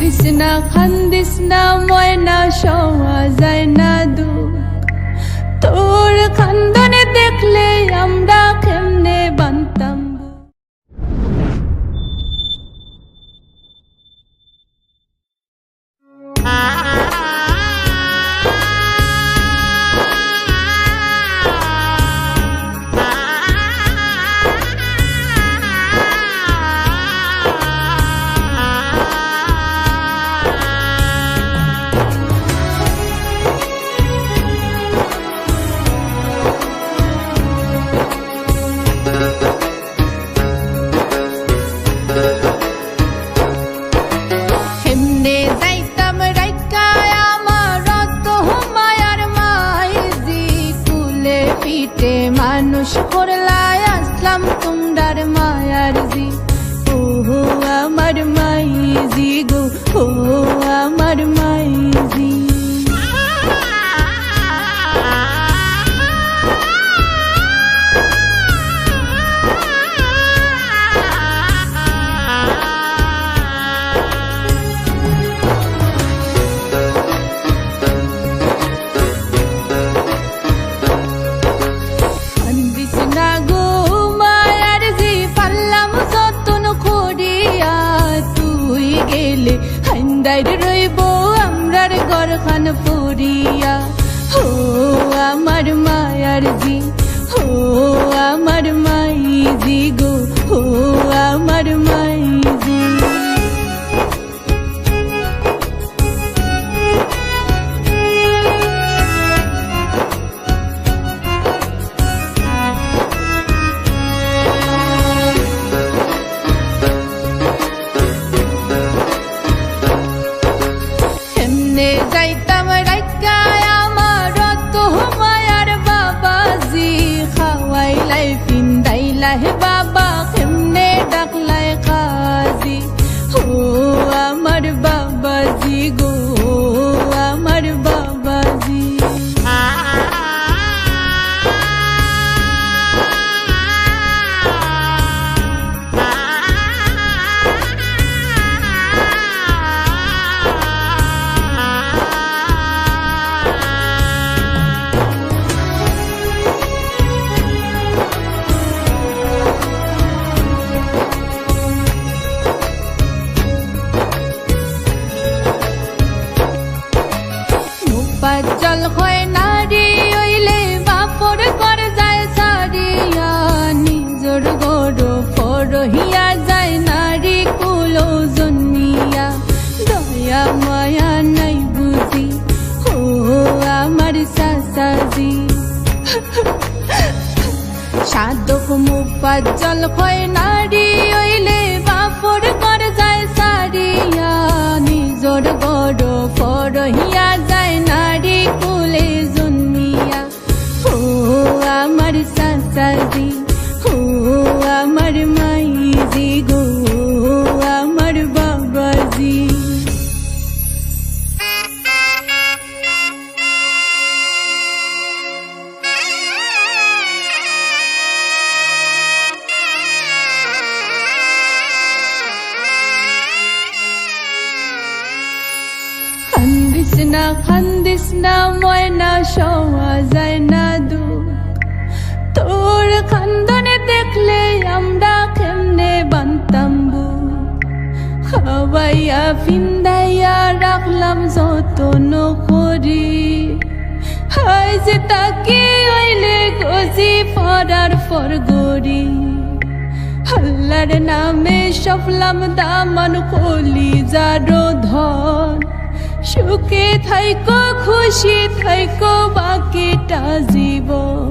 খান্দিস না ময়না সওয়া যায় না দুঃখ তোর খান্দনে দেখলে আমরা কেমনে বানতাম মানুষ করলাই আসলাম তোমরার মায়ার জি ও আমার মাইজি গো ও আমার মাইজি রইব আমরার ঘরখান পুরিয়া ও আমার মায়ার জি ও আমার মাইজি গো ও আমার মাইজি যাইতাম রাইকায় আমার তো মায়ার বাবাজি খাওয়াইলাই পিন্দাইলাই বাবা কেমনে ডাকলাই কাজি ও আমার বাবাজি গো আমার বাবাজি জল হয় নারী হইলে বাপর কর যায় সারিয়া নিজর গড় ফরহিয়া যায় নারী কুলো জন্মিয়া দয়া মায়া নাই বুঝি ও আমার সাসাজি সাধক মুফাজ্জল হয় নারী হইলে বাপর কর যায় সারিয়া নিজর গড় ফরহিয়া যায় নারী কুলে জন্মিয়া ও আমার সাসাজি ও আমার মাইজি গো আমার বাবাজি খান্দিস না ময়না সওয়া যায় না দুঃখ তোর খান্দনে দেখলে আমরা কেমনে বানতাম খাওয়াইয়া ফিন্দাইয়া রাখলাম যতন করি হাই যে তাকে হইলে গজি ফরার ফরগরি আল্লাহর নামে সফলাম দামান কলি যারো ধন সুখে থাইকো খুশি থাইকো বাকিটা জীবন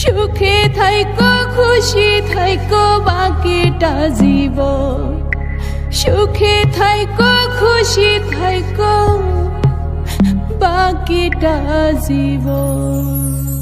সুখে থাইকো খুশি থাইকো বাকিটা জীবন সুখে থাইকো খুশি থাইকো বাকিটা জীবন।